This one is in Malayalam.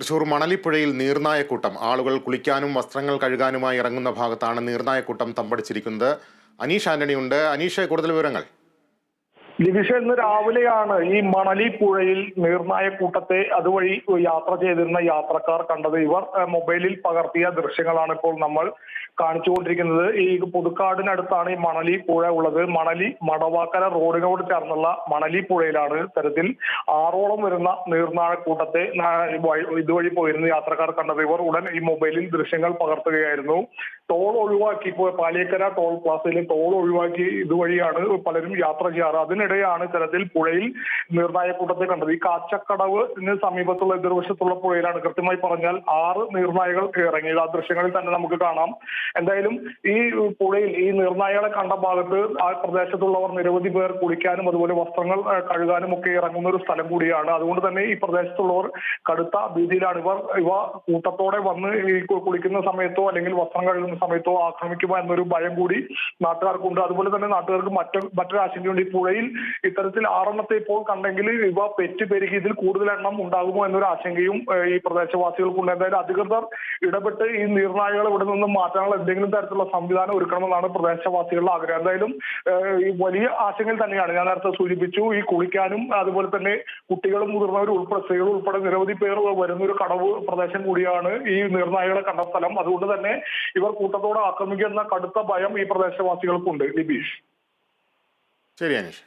തൃശൂർ മണലിപ്പുഴയിൽ നീർനായക്കൂട്ടം. ആളുകൾ കുളിക്കാനും വസ്ത്രങ്ങൾ കഴുകാനുമായി ഇറങ്ങുന്ന ഭാഗത്താണ് നീർനായക്കൂട്ടം തമ്പടിച്ചിരിക്കുന്നത്. അനീഷ് ആന്റണി ഉണ്ട്. അനീഷ്, കൂടുതൽ വിവരങ്ങൾ. ലിബിഷ, ഇന്ന് രാവിലെയാണ് ഈ മണലി പുഴയിൽ നീർനായക്കൂട്ടത്തെ അതുവഴി യാത്ര ചെയ്തിരുന്ന യാത്രക്കാർ കണ്ടത്. ഇവർ മൊബൈലിൽ പകർത്തിയ ദൃശ്യങ്ങളാണ് ഇപ്പോൾ നമ്മൾ കാണിച്ചുകൊണ്ടിരിക്കുന്നത്. ഈ പുതുക്കാടിനടുത്താണ് ഈ മണലി പുഴ ഉള്ളത്. മണലി മടവാക്കര റോഡിനോട് ചേർന്നുള്ള മണലി പുഴയിലാണ് ഇത്തരത്തിൽ 6ഓളം വരുന്ന നീർനായക്കൂട്ടത്തെ ഇതുവഴി പോയിരുന്ന യാത്രക്കാർ കണ്ടത്. ഇവർ ഉടൻ ഈ മൊബൈലിൽ ദൃശ്യങ്ങൾ പകർത്തുകയായിരുന്നു. ടോൾ ഒഴിവാക്കി, ഇപ്പോൾ പാലിയേക്കര ടോൾ പ്ലാസയിലെ ടോൾ ഒഴിവാക്കി ഇതുവഴിയാണ് പലരും യാത്ര ചെയ്യാറ്. അതിനിടെയാണ് ഇത്തരത്തിൽ പുഴയിൽ നീർനായക്കൂട്ടത്തെ കണ്ടത്. ഈ കാച്ചക്കടവിന് സമീപത്തുള്ള എതിർവശത്തുള്ള പുഴയിലാണ് കൃത്യമായി പറഞ്ഞാൽ 6 നീർനായകൾ ഇറങ്ങിയത്. ആ ദൃശ്യങ്ങളിൽ തന്നെ നമുക്ക് കാണാം. എന്തായാലും ഈ പുഴയിൽ ഈ നീർനായകളെ കണ്ട ഭാഗത്ത് ആ പ്രദേശത്തുള്ളവർ നിരവധി പേർ കുളിക്കാനും അതുപോലെ വസ്ത്രങ്ങൾ കഴുകാനും ഒക്കെ ഇറങ്ങുന്ന ഒരു സ്ഥലം കൂടിയാണ്. അതുകൊണ്ട് തന്നെ ഈ പ്രദേശത്തുള്ളവർ കടുത്ത ഭീതിയിലാണ്. ഇവ കൂട്ടത്തോടെ വന്ന് ഈ കുളിക്കുന്ന സമയത്തോ അല്ലെങ്കിൽ വസ്ത്രം കഴുകുന്ന സമയത്തോ ആക്രമിക്കുമോ എന്നൊരു ഭയം കൂടി നാട്ടുകാർക്കുണ്ട്. അതുപോലെ തന്നെ നാട്ടുകാർക്ക് മറ്റൊരു ആശങ്കയുണ്ട്. ഈ പുഴയിൽ ഇത്തരത്തിൽ 6 ഇപ്പോൾ കണ്ടെങ്കിൽ ഇവ പെരുകി ഇതിൽ കൂടുതൽ എണ്ണം ഉണ്ടാകുമോ എന്നൊരു ആശങ്കയും ഈ പ്രദേശവാസികൾക്കുണ്ട്. എന്തായാലും അധികൃതർ ഇടപെട്ട് ഈ നീർനായകളെ ഇവിടെ നിന്ന് മാറ്റാനുള്ള എന്തെങ്കിലും തരത്തിലുള്ള സംവിധാനം ഒരുക്കണമെന്നാണ് പ്രദേശവാസികളുടെ ആഗ്രഹം. എന്തായാലും ഈ വലിയ ആശങ്കയിൽ തന്നെയാണ്. ഞാൻ നേരത്തെ സൂചിപ്പിച്ചു, ഈ കുളിക്കാനും അതുപോലെ തന്നെ കുട്ടികളും മുതിർന്നവരും ഉൾപ്പെടെ സ്ത്രീകളും ഉൾപ്പെടെ നിരവധി പേർ വരുന്നൊരു കടവ് പ്രദേശം കൂടിയാണ് ഈ നീർനായകളെ കണ്ട സ്ഥലം. അതുകൊണ്ട് തന്നെ ഇവർ കൂട്ടത്തോടെ ആക്രമിക്കുന്ന കടുത്ത ഭയം ഈ പ്രദേശവാസികൾക്കുണ്ട്. ലിബീഷ്. ശരി അനീഷ്.